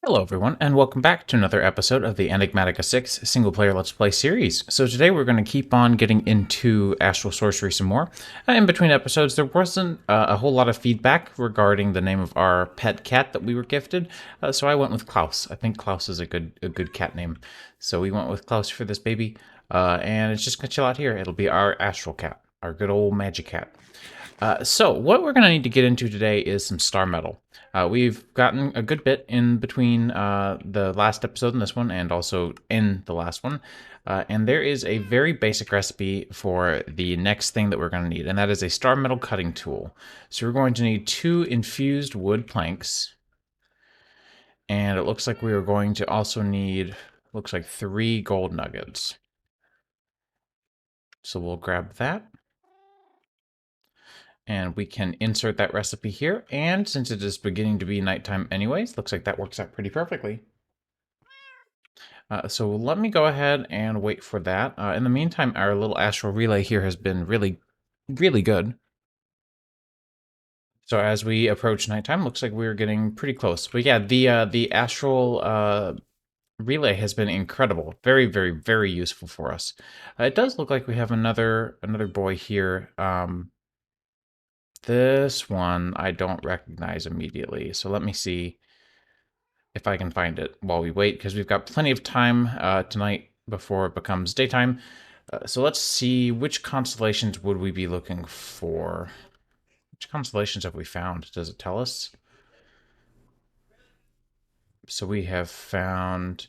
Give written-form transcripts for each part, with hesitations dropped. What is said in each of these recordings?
Hello everyone, and welcome back to another episode of the Enigmatica 6 single-player Let's Play series. So today we're going to keep on getting into Astral Sorcery some more. In between episodes, there wasn't a whole lot of feedback regarding the name of our pet cat that we were gifted, so I went with Klaus. I think Klaus is a good cat name. So we went with Klaus for this baby, and it's just going to chill out here. It'll be our Astral cat, our good old magic cat. So what we're going to need to get into today is some star metal. We've gotten a good bit in between the last episode and this one, and also in the last one. And there is a very basic recipe for the next thing that we're going to need, and that is a star metal cutting tool. So we're going to need 2 infused wood planks, and it looks like we are going to also need, looks like 3 gold nuggets. So we'll grab that. And we can insert that recipe here. And since it is beginning to be nighttime anyways, looks like that works out pretty perfectly. So let me go ahead and wait for that. In the meantime, our little astral relay here has been really good. So as we approach nighttime, looks like we're getting pretty close. But yeah, the astral relay has been incredible. Very useful for us. It does look like we have another boy here. This one I don't recognize immediately, so let me see if I can find it while we wait, because we've got plenty of time tonight before it becomes daytime. So let's see, which constellations would we be looking for? Which constellations have we found? Does it tell us? So we have found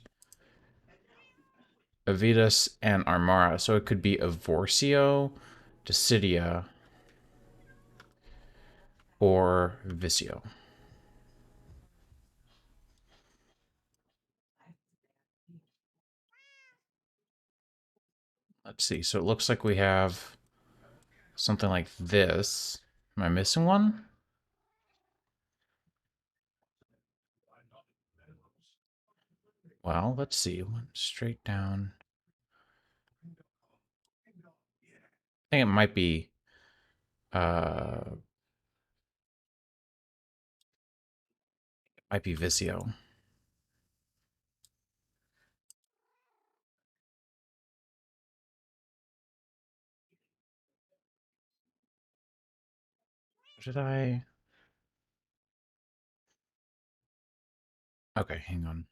Avitus and Armara, so it could be Evorcio, Decidia, or Visio. Let's see. So it looks like we have something like this. Am I missing one? Well, let's see. Straight down. I think it might be uh Visio. Did I? Okay, hang on.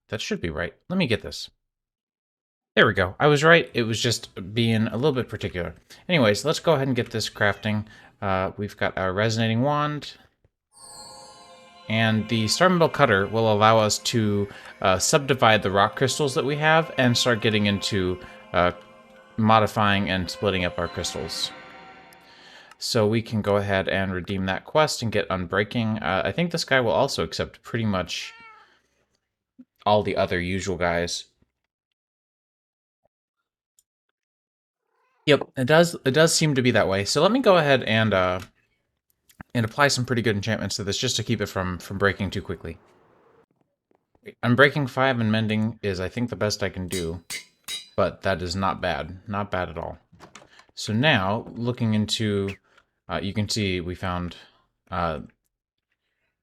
That should be right. Let me get this. There we go. I was right. It was just being a little bit particular. Anyways, let's go ahead and get this crafting. We've got our resonating wand. And the star metal cutter will allow us to subdivide the rock crystals that we have and start getting into modifying and splitting up our crystals. So we can go ahead and redeem that quest and get Unbreaking. I think this guy will also accept pretty much all the other usual guys. Yep, it does. It does seem to be that way. So let me go ahead and apply some pretty good enchantments to this just to keep it from breaking too quickly. Unbreaking 5 and Mending is, I think, the best I can do, but that is not bad. Not bad at all. So now, looking into, you can see we found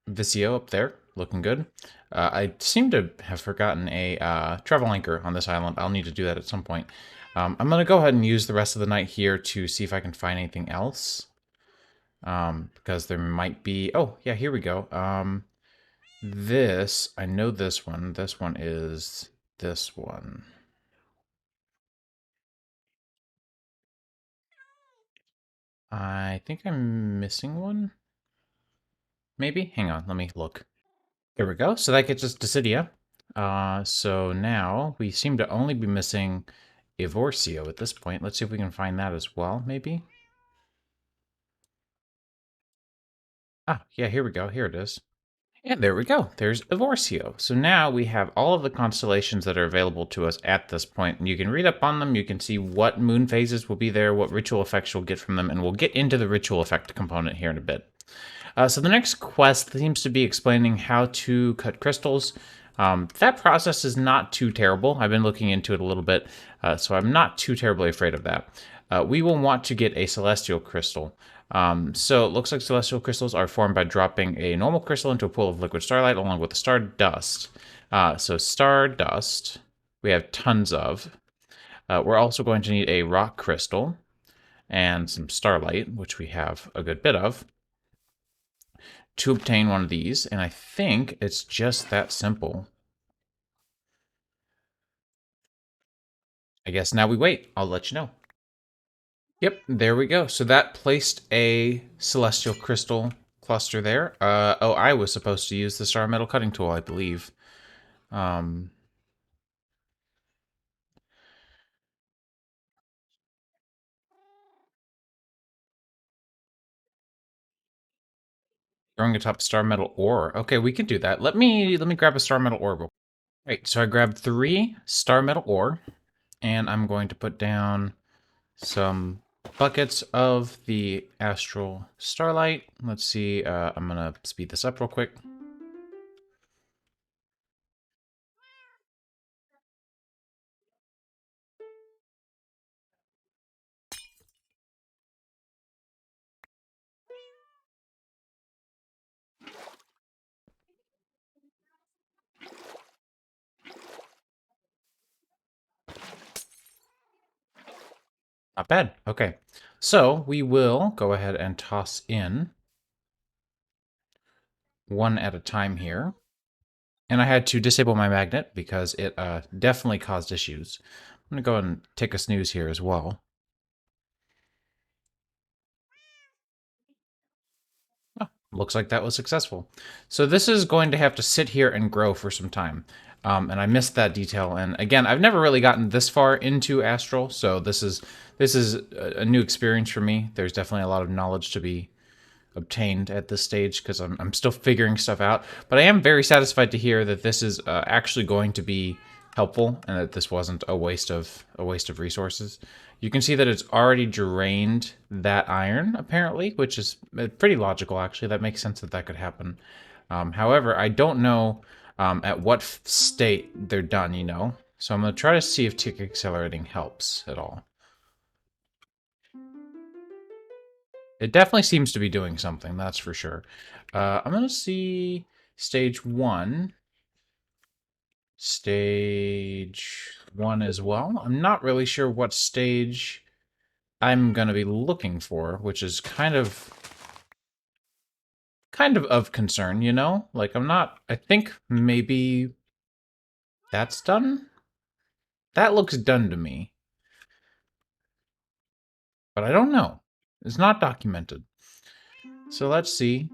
Visio up there, looking good. I seem to have forgotten a travel anchor on this island. I'll need to do that at some point. I'm going to go ahead and use the rest of the night here to see if I can find anything else. Because there might be... Oh, yeah, here we go. This, I know this one. This one is this one. I think I'm missing one. Maybe? Hang on, let me look. There we go. So that gets us Decidia. So now we seem to only be missing Evorcio at this point. Let's see if we can find that as well, maybe. Ah, yeah, here we go. Here it is. And there we go. There's Evorcio. So now we have all of the constellations that are available to us at this point, and you can read up on them. You can see what moon phases will be there, what ritual effects you'll get from them, and we'll get into the ritual effect component here in a bit. So the next quest seems to be explaining how to cut crystals. That process is not too terrible. I've been looking into it a little bit, so I'm not too terribly afraid of that. We will want to get a celestial crystal. So it looks like celestial crystals are formed by dropping a normal crystal into a pool of liquid starlight along with the star dust. So star dust, we have tons of. We're also going to need a rock crystal and some starlight, which we have a good bit of, to obtain one of these. And I think it's just that simple. I guess now we wait. I'll let you know. Yep, there we go. So that placed a celestial crystal cluster there. Oh, I was supposed to use the star metal cutting tool, I believe. Um, Throwing atop star metal ore. Okay, we can do that. Let me grab a star metal ore. Right, so I grabbed 3 star metal ore, and I'm going to put down some buckets of the astral starlight. Let's see. I'm gonna speed this up real quick. Not bad. Okay. So we will go ahead and toss in one at a time here. And I had to disable my magnet because it definitely caused issues. I'm going to go and take a snooze here as well. Oh, looks like that was successful. So this is going to have to sit here and grow for some time. And I missed that detail. And again, I've never really gotten this far into Astral, so this is a new experience for me. There's definitely a lot of knowledge to be obtained at this stage because I'm still figuring stuff out. But I am very satisfied to hear that this is actually going to be helpful and that this wasn't a waste of resources. You can see that it's already drained that iron apparently, which is pretty logical actually. That makes sense that that could happen. However, I don't know at what state they're done, you know. So I'm going to try to see if tick accelerating helps at all. It definitely seems to be doing something, that's for sure. I'm going to see stage 1. Stage 1 as well. I'm not really sure what stage I'm going to be looking for, which is kind of concern, you know? Like I think maybe that's done? That looks done to me. But I don't know. It's not documented. So let's see.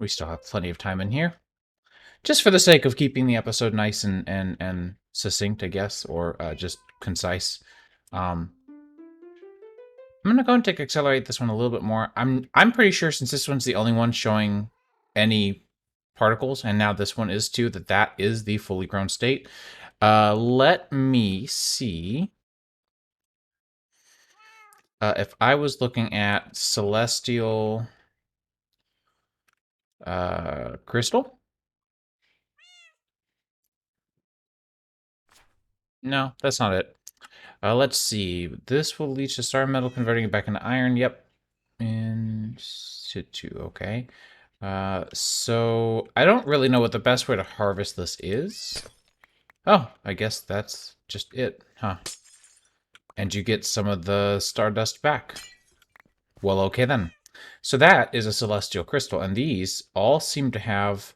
We still have plenty of time in here. Just for the sake of keeping the episode nice and succinct, I guess, or just concise. I'm gonna go and take accelerate this one a little bit more. I'm pretty sure since this one's the only one showing any particles, and now this one is too, that is the fully grown state. Let me see. If I was looking at celestial crystal. No, that's not it. Let's see. This will leach the star metal, converting it back into iron. Yep. In situ. Okay. So I don't really know what the best way to harvest this is. Oh, I guess that's just it, huh? And you get some of the stardust back. Well, okay then. So that is a celestial crystal, and these all seem to have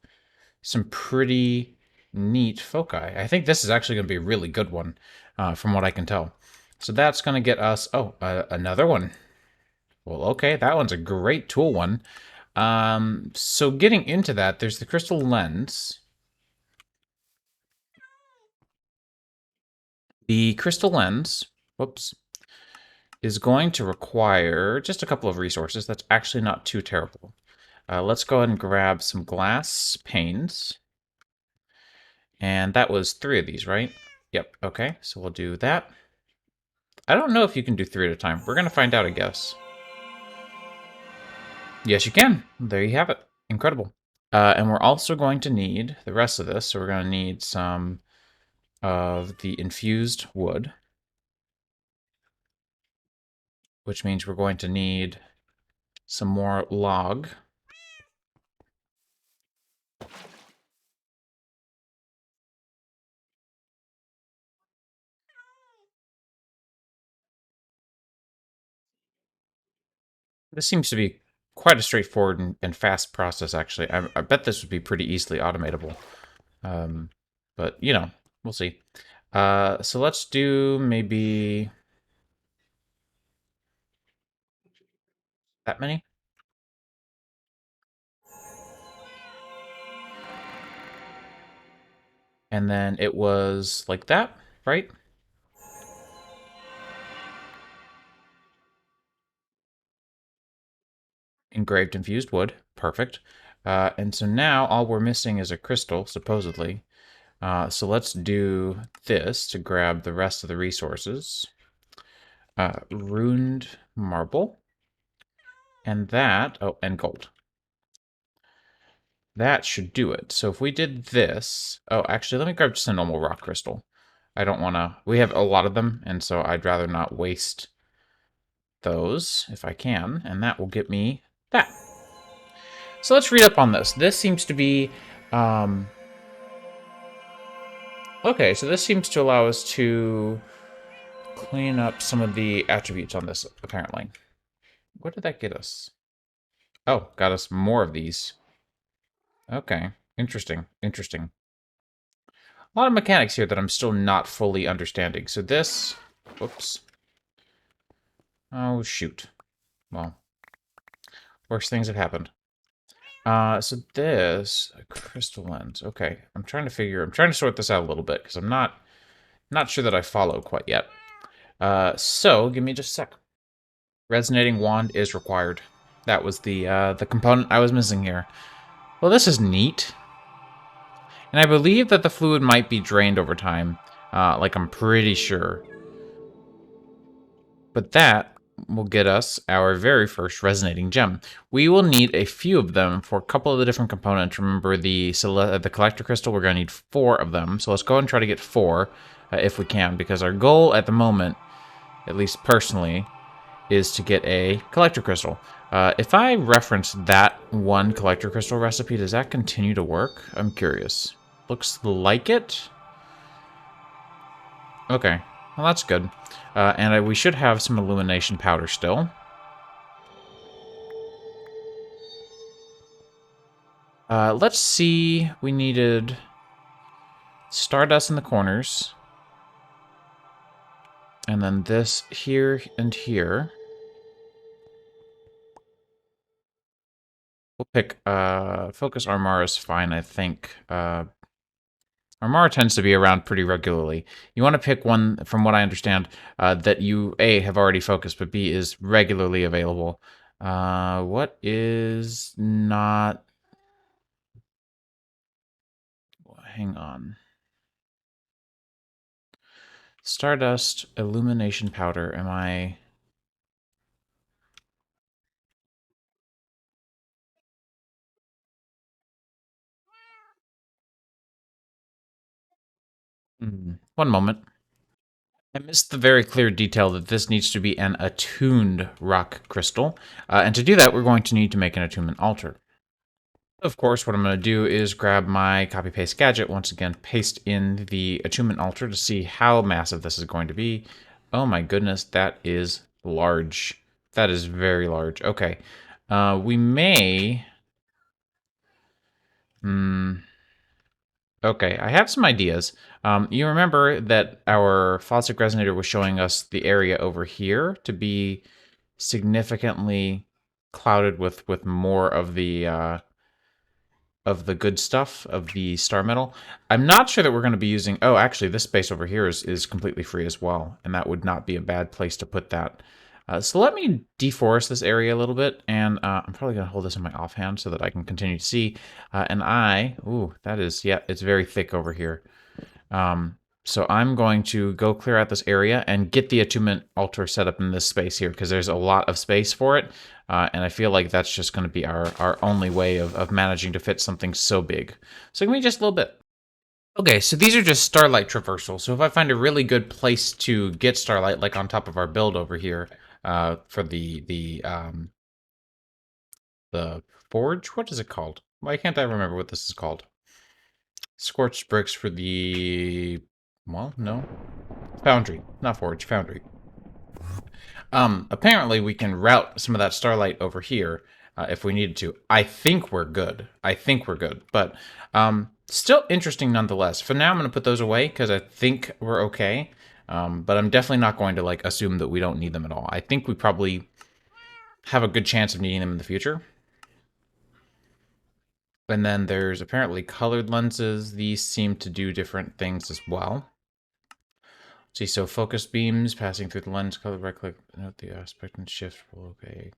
some pretty neat foci. I think this is actually going to be a really good one, from what I can tell. So that's going to get us, another one. Well, okay, that one's a great tool one. So getting into that, there's the crystal lens. The crystal lens, whoops, is going to require just a couple of resources. That's actually not too terrible. Let's go ahead and grab some glass panes. And that was 3 of these, right? Yep, okay, so we'll do that. I don't know if you can do 3 at a time. We're going to find out, I guess. Yes, you can. There you have it. Incredible. And we're also going to need the rest of this. So we're going to need some of the infused wood, which means we're going to need some more log. This seems to be quite a straightforward and fast process, actually. I bet this would be pretty easily automatable. But, you know, we'll see. So let's do maybe that many. And then it was like that, right? Engraved infused wood. Perfect. And so now all we're missing is a crystal, supposedly. So let's do this to grab the rest of the resources. Runed marble. And that, oh, and gold. That should do it. So if we did this, oh, actually, let me grab just a normal rock crystal. I don't want to, we have a lot of them, and so I'd rather not waste those if I can, and that will get me that. So let's read up on this. This seems to be, okay, so this seems to allow us to clean up some of the attributes on this, apparently. What did that get us? Oh, got us more of these. Okay, interesting, interesting. A lot of mechanics here that I'm still not fully understanding. So this, whoops. Oh, shoot. Well, worse things have happened. So this, a crystal lens. Okay, I'm trying to sort this out a little bit because I'm not sure that I follow quite yet. So give me just a sec. Resonating wand is required. That was the component I was missing here. Well, this is neat. And I believe that the fluid might be drained over time. Like I'm pretty sure. But that will get us our very first resonating gem. We will need a few of them for a couple of the different components. Remember the collector crystal, we're going to need 4 of them. So let's go and try to get 4 if we can, because our goal at the moment, at least personally, is to get a collector crystal. If I reference that one collector crystal recipe, does that continue to work? I'm curious. Looks like it. Okay, well that's good. And we should have some illumination powder still. Let's see, we needed stardust in the corners. And then this here and here. We'll pick, Focus Armor is fine, I think. Armor tends to be around pretty regularly. You want to pick one, from what I understand, that you, A, have already focused, but B, is regularly available. What is not... Hang on. Stardust, illumination powder, am I... One moment. I missed the very clear detail that this needs to be an attuned rock crystal. And to do that, we're going to need to make an attunement altar. Of course, what I'm going to do is grab my copy-paste gadget, once again, paste in the attunement altar to see how massive this is going to be. Oh my goodness, that is large. That is very large. Okay. We may... Okay, I have some ideas. You remember that our Fossil Resonator was showing us the area over here to be significantly clouded with more of the good stuff, of the star metal. I'm not sure that we're going to be using... Oh, actually, this space over here is completely free as well, and that would not be a bad place to put that. So let me deforest this area a little bit, and I'm probably going to hold this in my offhand so that I can continue to see. Ooh, that is, yeah, it's very thick over here. So I'm going to go clear out this area and get the Attunement Altar set up in this space here, because there's a lot of space for it. And I feel like that's just going to be our only way of managing to fit something so big. So give me just a little bit. Okay, so these are just starlight traversal. So if I find a really good place to get starlight, like on top of our build over here, for the forge, what is it called? Why can't I remember what this is called? Scorched bricks for the, well, no, foundry, not forge, foundry. Apparently we can route some of that starlight over here if we needed to. I think we're good. I think we're good, but still interesting nonetheless. For now, I'm going to put those away because I think we're okay. But I'm definitely not going to like assume that we don't need them at all. I think we probably have a good chance of needing them in the future. And then there's apparently colored lenses. These seem to do different things as well. See, so focus beams passing through the lens, color right click, note the aspect and shift will okay.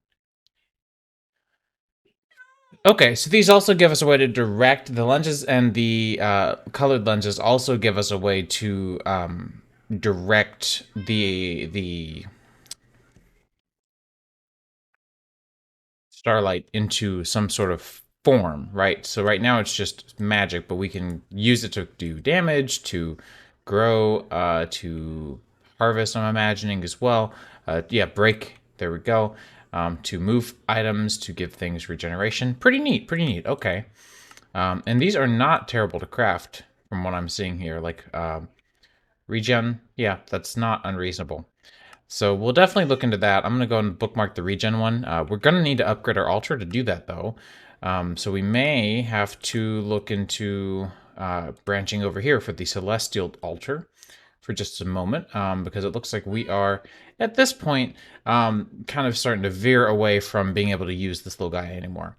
Okay, so these also give us a way to direct the lenses, and the colored lenses also give us a way to direct the starlight into some sort of form, right? So right now it's just magic, but we can use it to do damage, to grow, to harvest, I'm imagining as well. Yeah, break, there we go. To move items, to give things regeneration. Pretty neat, pretty neat. Okay. And these are not terrible to craft from what I'm seeing here. Like regen, yeah, that's not unreasonable. So we'll definitely look into that. I'm going to go and bookmark the regen one. We're going to need to upgrade our altar to do that, though. So we may have to look into branching over here for the celestial altar for just a moment, because it looks like we are, at this point, kind of starting to veer away from being able to use this little guy anymore.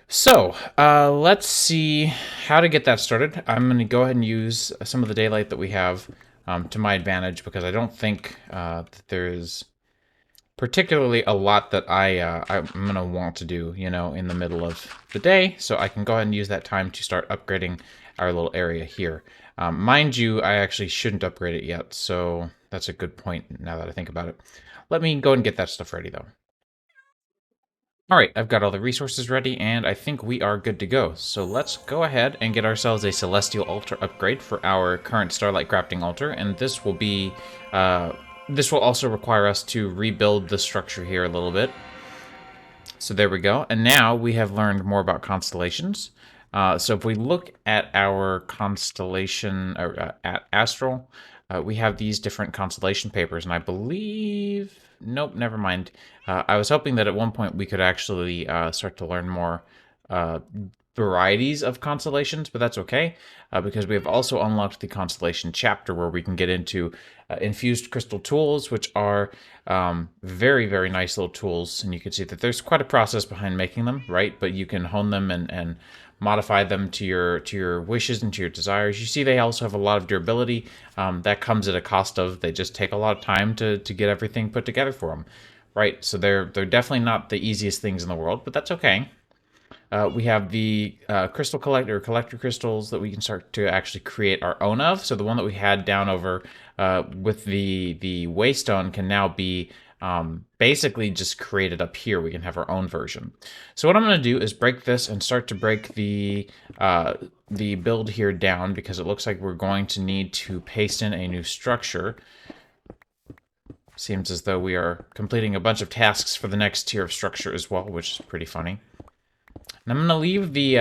So let's see how to get that started. I'm going to go ahead and use some of the daylight that we have to my advantage, because I don't think that there's particularly a lot that I'm going to want to do, you know, in the middle of the day. So I can go ahead and use that time to start upgrading our little area here. Mind you, I actually shouldn't upgrade it yet, so that's a good point now that I think about it. Let me go and get that stuff ready, though. All right, I've got all the resources ready, and I think we are good to go. So let's go ahead and get ourselves a Celestial Altar upgrade for our current Starlight Crafting Altar, and this will be, this will also require us to rebuild the structure here a little bit. So there we go, and now we have learned more about constellations. So if we look at our constellation, or at Astral, we have these different constellation papers, and I believe, nope, never mind. I was hoping that at one point we could actually start to learn more varieties of constellations, but that's okay, because we have also unlocked the constellation chapter, where we can get into infused crystal tools, which are very, very nice little tools. And you can see that there's quite a process behind making them, right? But you can hone them and modify them to your wishes and to your desires. You see they also have a lot of durability. That comes at a cost of, they just take a lot of time to get everything put together for them, right? So they're definitely not the easiest things in the world, but that's okay. We have the crystal collector crystals that we can start to actually create our own of. So the one that we had down over with the waystone can now be basically just created up here. We can have our own version. So what I'm going to do is break this and start to break the build here down, because it looks like we're going to need to paste in a new structure. Seems as though we are completing a bunch of tasks for the next tier of structure as well, which is pretty funny. And I'm gonna leave the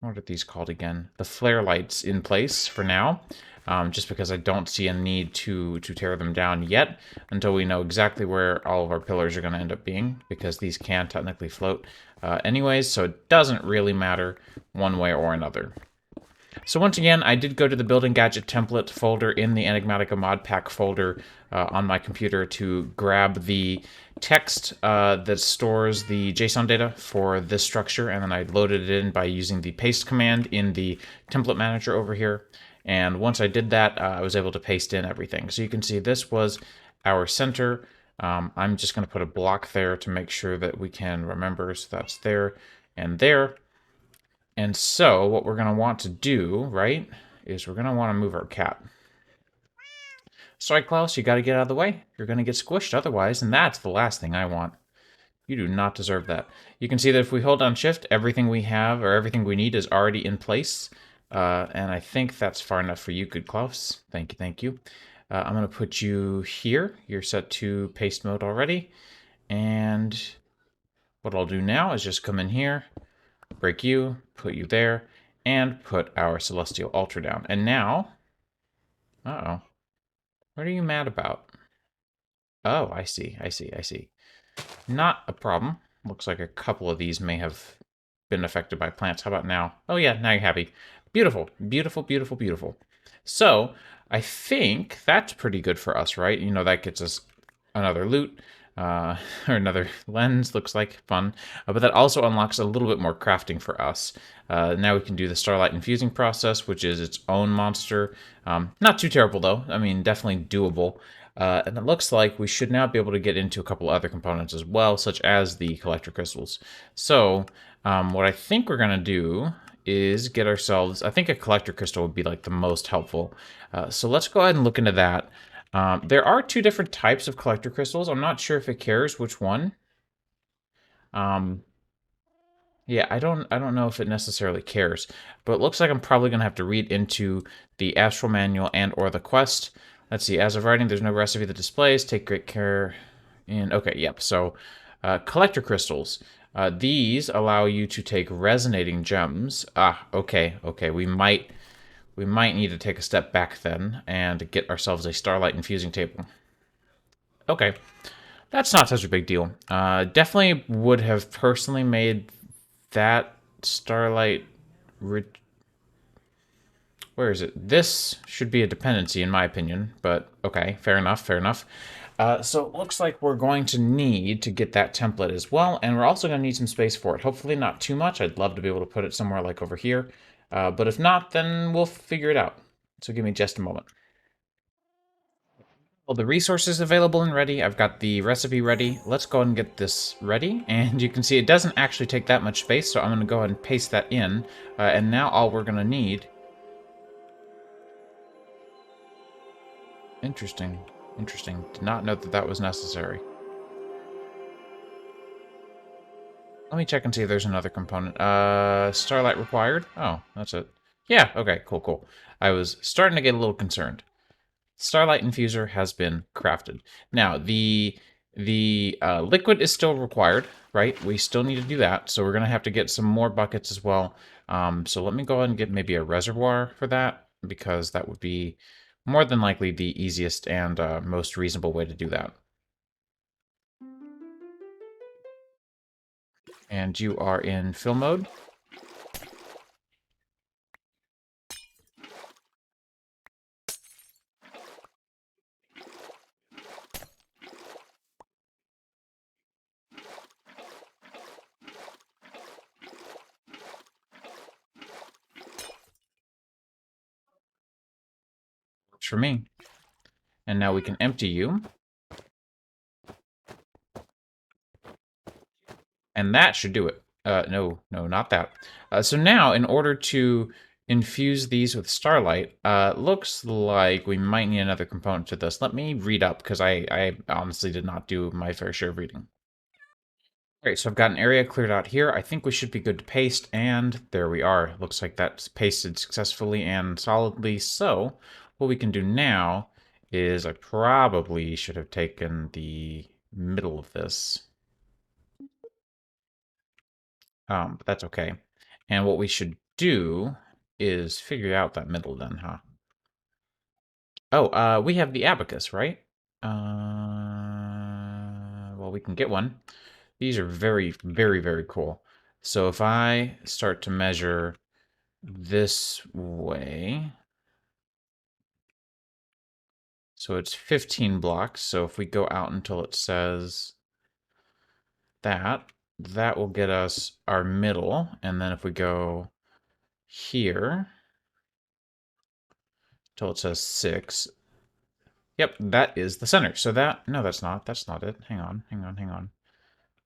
what are these called again? The flare lights in place for now, just because I don't see a need to tear them down yet until we know exactly where all of our pillars are going to end up being, because these can technically float anyways, so it doesn't really matter one way or another. So once again, I did go to the building gadget template folder in the Enigmatica mod pack folder on my computer to grab the text that stores the JSON data for this structure, and then I loaded it in by using the paste command in the template manager over here. And once I did that, I was able to paste in everything. So you can see this was our center. I'm just going to put a block there to make sure that we can remember. So that's there and there. And so what we're going to want to do, right, is we're going to want to move our cat. Sorry, Klaus, you got to get out of the way. You're going to get squished otherwise, and that's the last thing I want. You do not deserve that. You can see that if we hold down shift, everything we have or everything we need is already in place. And I think that's far enough for you, good Klaus. Thank you, thank you. I'm going to put you here. You're set to paste mode already. And what I'll do now is just come in here, break you, put you there, and put our Celestial Altar down. And now... Uh-oh. What are you mad about? Oh, I see, I see, I see. Not a problem. Looks like a couple of these may have been affected by plants. How about now? Oh yeah, now you're happy. Beautiful, beautiful, beautiful, beautiful. So, I think that's pretty good for us, right? You know, that gets us another loot, or another lens, looks like fun. But that also unlocks a little bit more crafting for us. Now we can do the Starlight Infusing Process, which is its own monster. Not too terrible though. I mean, definitely doable. And it looks like we should now be able to get into a couple other components as well, such as the collector crystals. So what I think we're going to do is get ourselves, I think a collector crystal would be like the most helpful. So let's go ahead and look into that. There are two different types of collector crystals. I'm not sure if it cares which one. Yeah, I don't know if it necessarily cares, but it looks like I'm probably gonna have to read into the Astral Manual and or the quest. Let's see, as of writing, there's no recipe that displays. Take great care in okay, yep. So collector crystals. These allow you to take resonating gems. Ah, okay, okay. We might need to take a step back then and get ourselves a starlight infusing table. Okay. That's not such a big deal. Definitely would have personally made that Starlight... Where is it? This should be a dependency in my opinion, but okay, fair enough, fair enough. So it looks like we're going to need to get that template as well, and we're also going to need some space for it. Hopefully not too much. I'd love to be able to put it somewhere like over here, but if not, then we'll figure it out. So give me just a moment. Well, the resources available and ready. I've got the recipe ready. Let's go ahead and get this ready. And you can see it doesn't actually take that much space, so I'm going to go ahead and paste that in. And now all we're going to need... Interesting. Interesting. Did not know that that was necessary. Let me check and see if there's another component. Starlight required? Oh, that's it. Yeah, okay, cool, cool. I was starting to get a little concerned. Starlight Infuser has been crafted. Now, the liquid is still required, right? We still need to do that, so we're going to have to get some more buckets as well. So let me go ahead and get maybe a reservoir for that, because that would be more than likely the easiest and most reasonable way to do that. And you are in fill mode. Works for me. And now we can empty you. And that should do it. No, not that. So now, in order to infuse these with starlight, looks like we might need another component to this. Let me read up, because I honestly did not do my fair share of reading. Alright, so I've got an area cleared out here. I think we should be good to paste, and there we are. Looks like that's pasted successfully and solidly. So, what we can do now is I probably should have taken the middle of this. But that's okay. And what we should do is figure out that middle then, huh? Oh, we have the abacus, right? Well, we can get one. These are very, very, very cool. So if I start to measure this way, so it's 15 blocks. So if we go out until it says that, that will get us our middle. And then if we go here, till it says 6. Yep, that is the center. So that, no, that's not it. Hang on, hang on, hang on.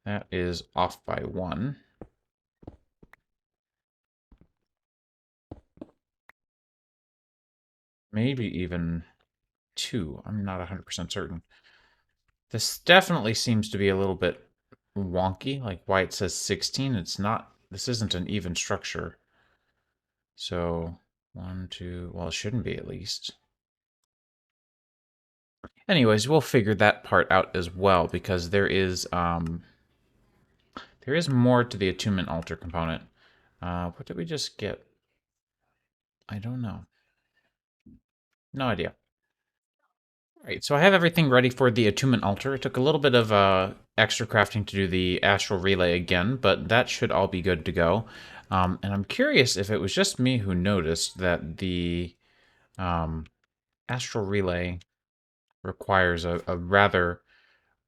That is off by 1. Maybe even 2. I'm not 100% certain. This definitely seems to be a little bit wonky, like why it says 16. It's not, this isn't an even structure. So 1, 2, well, it shouldn't be at least. Anyways, we'll figure that part out as well because there is more to the Attunement Altar component. What did we just get? I don't know. No idea. All right, so I have everything ready for the Attunement Altar. It took a little bit of extra crafting to do the Astral Relay again, but that should all be good to go. And I'm curious if it was just me who noticed that the Astral Relay requires a rather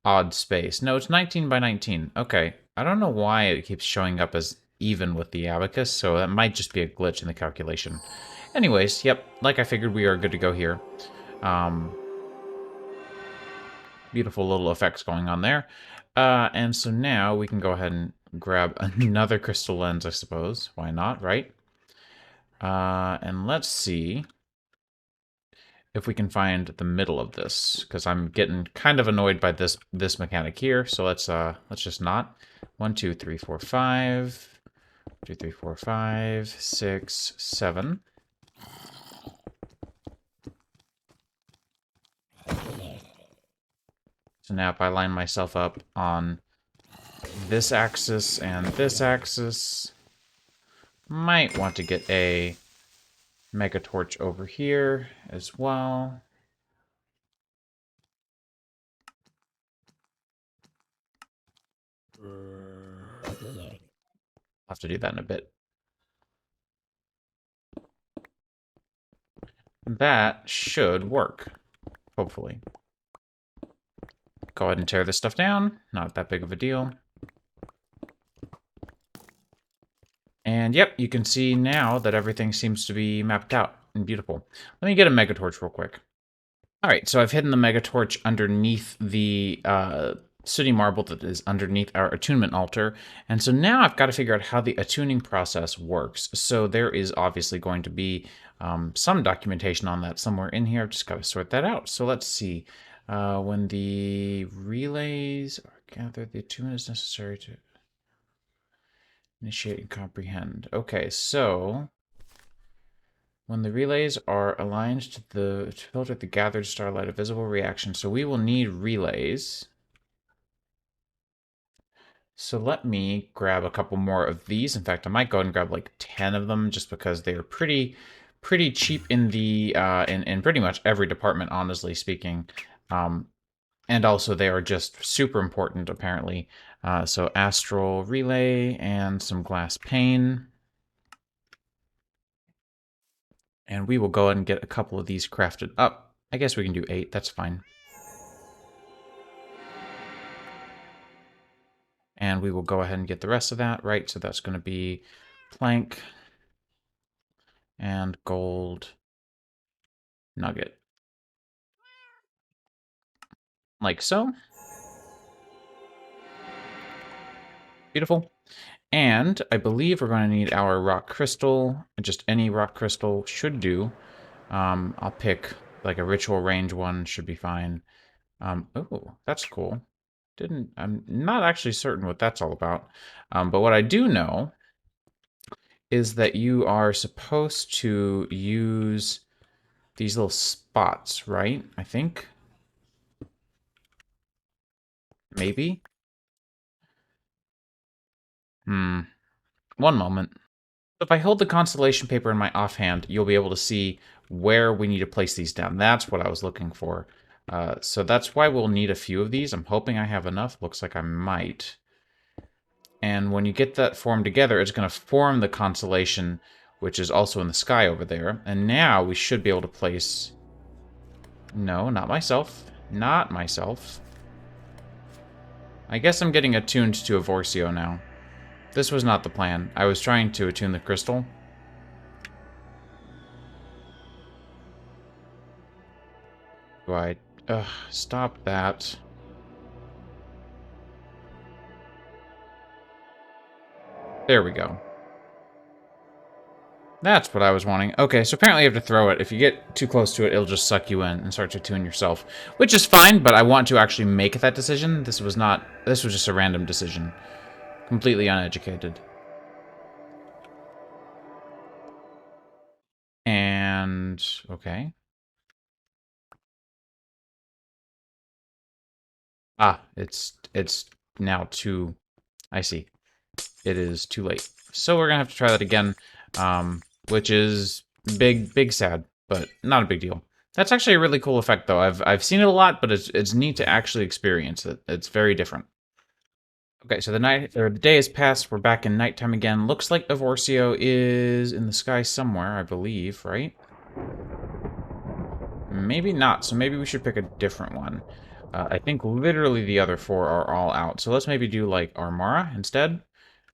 odd space. No, it's 19 by 19. Okay, I don't know why it keeps showing up as even with the abacus, so that might just be a glitch in the calculation. Anyways, yep, like I figured, we are good to go here. Beautiful little effects going on there. And so now we can go ahead and grab another crystal lens, I suppose. Why not, right? And let's see if we can find the middle of this, because I'm getting kind of annoyed by this mechanic here. So let's just not. 1, 2, 3, 4, 5. 2, 3, 4, 5, 6, 7. So now if I line myself up on this axis and this axis, might want to get a mega torch over here as well. I'll have to do that in a bit. That should work, hopefully. Go ahead and tear this stuff down. Not that big of a deal. And yep, you can see now that everything seems to be mapped out and beautiful. Let me get a mega torch real quick. All right, so I've hidden the mega torch underneath the sooty marble that is underneath our attunement altar. And so now I've got to figure out how the attuning process works. So there is obviously going to be some documentation on that somewhere in here. I've just got to sort that out. So let's see. When the relays are gathered, the attunement is necessary to initiate and comprehend. Okay, so when the relays are aligned to filter the gathered starlight, a visible reaction. So we will need relays. So let me grab a couple more of these. In fact, I might go ahead and grab like 10 of them just because they're pretty cheap in the in pretty much every department, honestly speaking. And also they are just super important apparently. So Astral Relay and some glass pane. And we will go ahead and get a couple of these crafted up. I guess we can do 8, that's fine. And we will go ahead and get the rest of that, right? So that's going to be plank and gold nugget. Like so. Beautiful. And I believe we're going to need our rock crystal. Just any rock crystal should do. I'll pick like a ritual range one, should be fine. Oh, that's cool. I'm not actually certain what that's all about. But what I do know is that you are supposed to use these little spots, right? I think. Maybe. One moment. If I hold the constellation paper in my offhand, you'll be able to see where we need to place these down. That's what I was looking for. So that's why we'll need a few of these. I'm hoping I have enough. Looks like I might. And when you get that formed together, it's going to form the constellation, which is also in the sky over there. And now we should be able to place... No, not myself. Not myself. I guess I'm getting attuned to a Vorcio now. This was not the plan. I was trying to attune the crystal. Do I... Ugh, stop that. There we go. That's what I was wanting. Okay, so apparently you have to throw it. If you get too close to it, it'll just suck you in and start to tune yourself. Which is fine, but I want to actually make that decision. This was just a random decision. Completely uneducated. And, okay. Ah, it's now too, I see. It is too late. So we're gonna have to try that again, which is big sad, but not a big deal. That's actually a really cool effect, though. I've seen it a lot, but it's neat to actually experience it. It's very different. Okay, so the day has passed. We're back in nighttime again. Looks like Evorcio is in the sky somewhere, I believe, right? Maybe not. So maybe we should pick a different one. I think literally the other four are all out. So let's maybe do like Armara instead.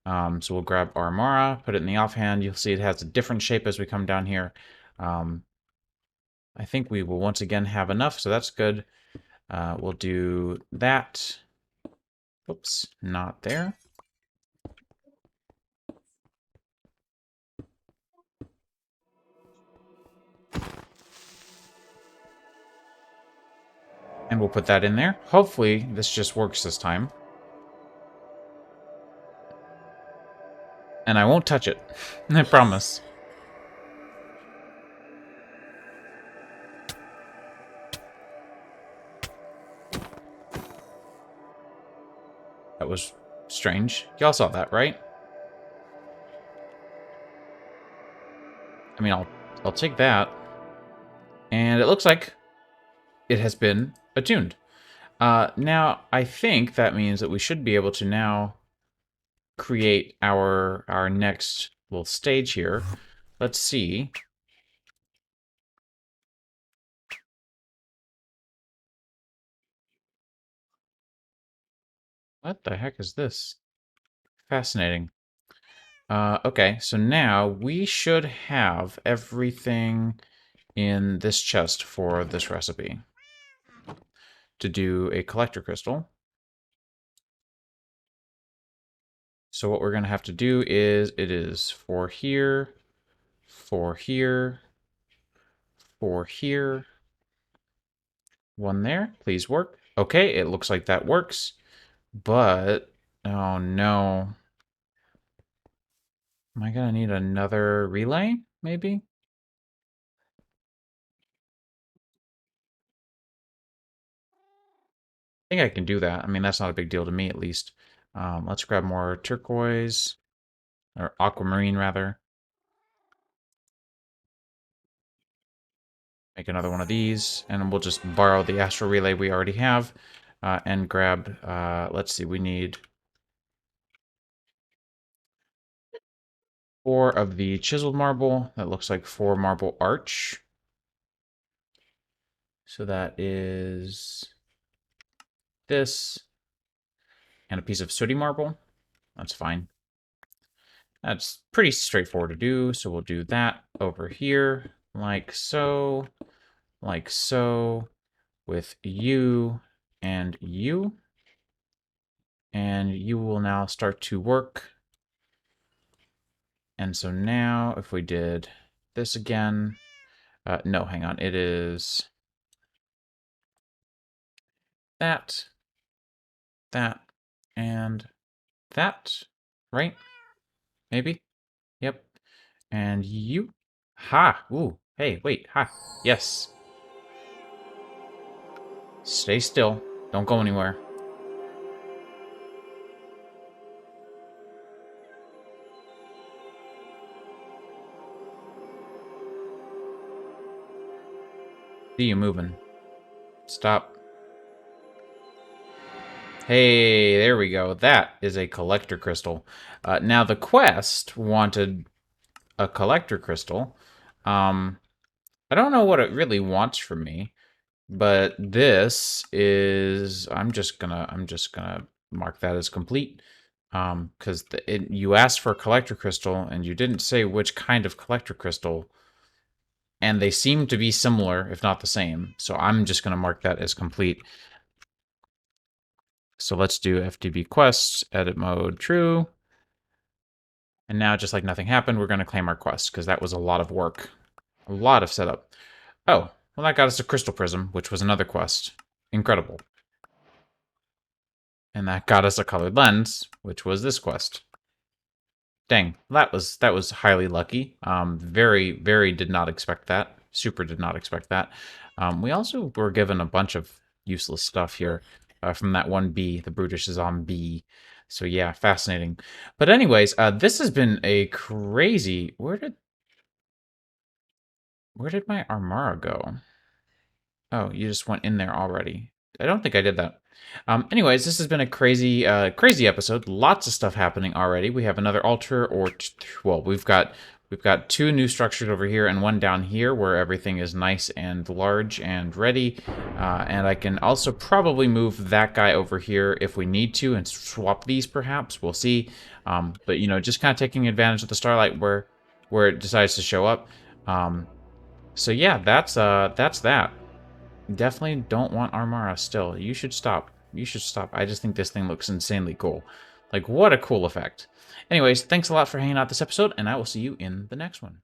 So we'll grab Armara, put it in the offhand. You'll see it has a different shape as we come down here. I think we will once again have enough, so that's good. We'll do that. Oops, not there. And we'll put that in there. Hopefully this just works this time. And I won't touch it. I promise. That was strange. Y'all saw that, right? I mean, I'll take that. And it looks like it has been attuned. Now, I think that means that we should be able to now create our next little stage here. Let's see. What the heck is this? Fascinating. Okay, so now we should have everything in this chest for this recipe. To do a collector crystal. So what we're going to have to do is, it is 4 here, 4 here, 4 here, 1 there. Please work. Okay, it looks like that works. But, oh no. Am I going to need another relay, maybe? I think I can do that. I mean, that's not a big deal to me, at least. Let's grab more turquoise, or aquamarine, rather. Make another one of these, and we'll just borrow the Astral Relay we already have, and grab, let's see, we need 4 of the chiseled marble. That looks like 4 marble arch. So that is this, and a piece of sooty marble. That's fine. That's pretty straightforward to do, so we'll do that over here, like so, with you and you. And you will now start to work. And so now, if we did this again, no, hang on, it is that, and that, right? Maybe? Yep. And you. Ha! Ooh. Hey, wait. Ha. Yes. Stay still. Don't go anywhere. See you moving. Stop. Hey, there we go. That is a collector crystal. Now, the quest wanted a collector crystal. I don't know what it really wants from me, but this is, I'm just gonna mark that as complete. Because you asked for a collector crystal and you didn't say which kind of collector crystal, and they seem to be similar, if not the same. So I'm just gonna mark that as complete. So let's do FTB quests, edit mode true. And now, just like nothing happened, we're going to claim our quest, because that was a lot of work. A lot of setup. Oh, well, that got us a Crystal Prism, which was another quest. Incredible. And that got us a Colored Lens, which was this quest. Dang, that was highly lucky. Very did not expect that. Super did not expect that. We also were given a bunch of useless stuff here from that one bee, the brutish zombie. So yeah, fascinating. But anyways, this has been a crazy. Where did my Armara go? Oh, you just went in there already. I don't think I did that. Anyways, this has been a crazy episode. Lots of stuff happening already. We have another altar, well, we've got two new structures over here and one down here where everything is nice and large and ready. And I can also probably move that guy over here if we need to and swap these. Perhaps we'll see. But just kind of taking advantage of the starlight where it decides to show up. So yeah, that's that. Definitely don't want Armara still. You should stop. You should stop. I just think this thing looks insanely cool. Like, what a cool effect. Anyways, thanks a lot for hanging out this episode, and I will see you in the next one.